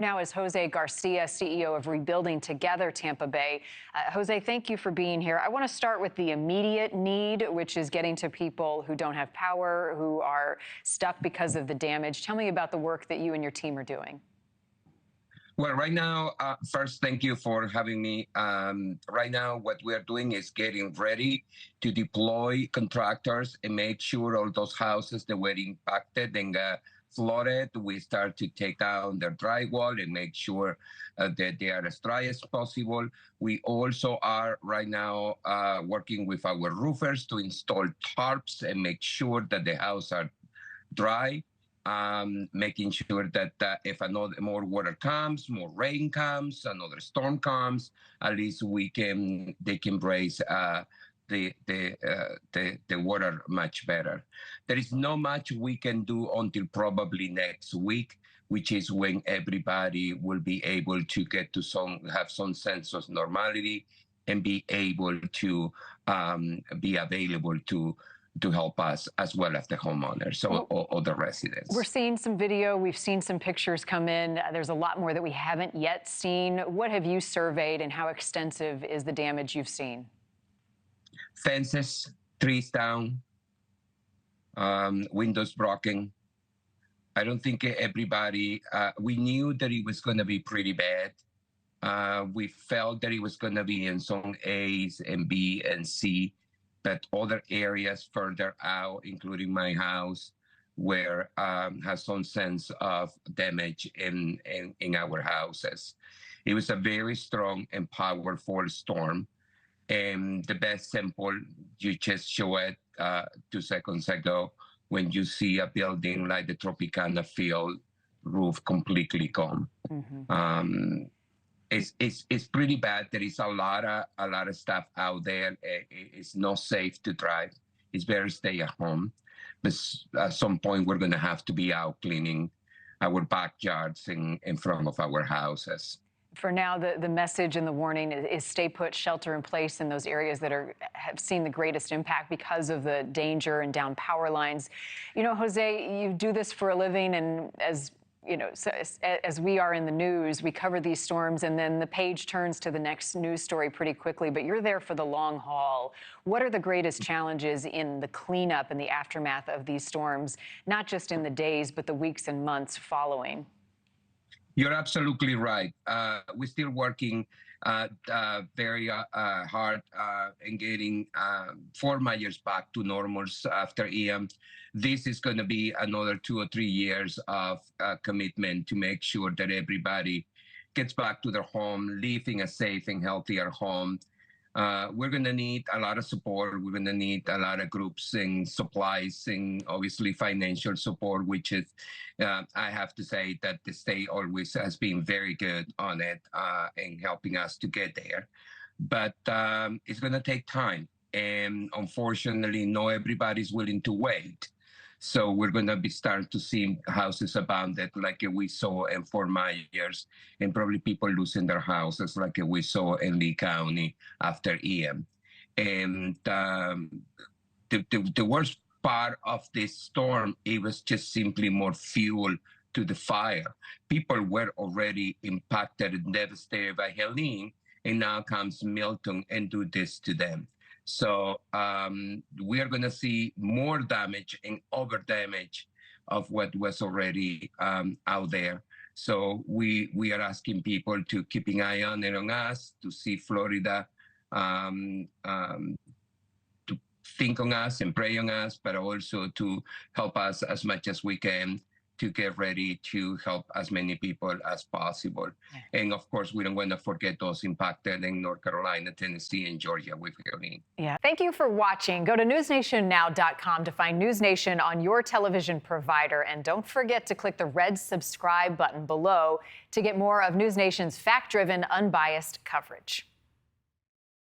Now is Jose Garcia, CEO of Rebuilding Together Tampa Bay. Jose, thank you for being here. I want to start with the immediate need, which is getting to people who don't have power, who are stuck because of the damage. Tell me about the work that you and your team are doing. Well, right now, first, thank you for having me. Right now, what we are doing is getting ready to deploy contractors and make sure all those houses that were impacted and flooded, we start to take down their drywall and make sure that they are as dry as possible. We also are right now working with our roofers to install tarps and make sure that the houses are dry. Making sure that if another more water comes, more rain comes, another storm comes, at least they can raise the water much better. There is not much we can do until probably next week, which is when everybody will be able to get to have some sense of normality and be able to be available to help us as well as the homeowners or the residents. We're seeing some video. We've seen some pictures come in. There's a lot more that we haven't yet seen. What have you surveyed and how extensive is the damage you've seen? Fences, trees down, windows broken. I don't think everybody, we knew that it was going to be pretty bad. We felt that it was going to be in zone A's and B and C, but other areas further out, including my house, where has some sense of damage in our houses. It was a very strong and powerful storm. And the best sample, you just showed 2 seconds ago, when you see a building like the Tropicana field roof completely gone. Mm-hmm. It's pretty bad. There is a lot of stuff out there. It's not safe to drive. It's better to stay at home. But at some point, we're going to have to be out cleaning our backyards in front of our houses. For now, the message and the warning is stay put, shelter in place in those areas that have seen the greatest impact because of the danger and down power lines. You know, Jose, you do this for a living, and as you know, so as we are in the news, we cover these storms and then the page turns to the next news story pretty quickly, but you're there for the long haul. What are the greatest challenges in the cleanup and the aftermath of these storms, not just in the days, but the weeks and months following? You're absolutely right. We're still working very hard in getting Fort Myers back to normals after Ian. This is going to be another 2 or 3 years of commitment to make sure that everybody gets back to their home, living a safe and healthier home. We're going to need a lot of support. We're going to need a lot of groups and supplies and obviously financial support, which is, I have to say that the state always has been very good on it in helping us to get there. But it's going to take time. And unfortunately, not everybody's willing to wait. So we're going to be starting to see houses abandoned like we saw in Fort Myers, and probably people losing their houses like we saw in Lee County after Ian. And the worst part of this storm, it was just simply more fuel to the fire. People were already impacted and devastated by Helene, and now comes Milton and do this to them. So we are going to see more damage and over damage of what was already out there. So we are asking people to keep an eye on it on us, to see Florida, to think on us and pray on us, but also to help us as much as we can to get ready to help as many people as possible. Yeah. And of course, we don't want to forget those impacted in North Carolina, Tennessee, and Georgia with Helene. Yeah. Thank you for watching. Go to newsnationnow.com to find News Nation on your television provider. And don't forget to click the red subscribe button below to get more of News Nation's fact-driven, unbiased coverage.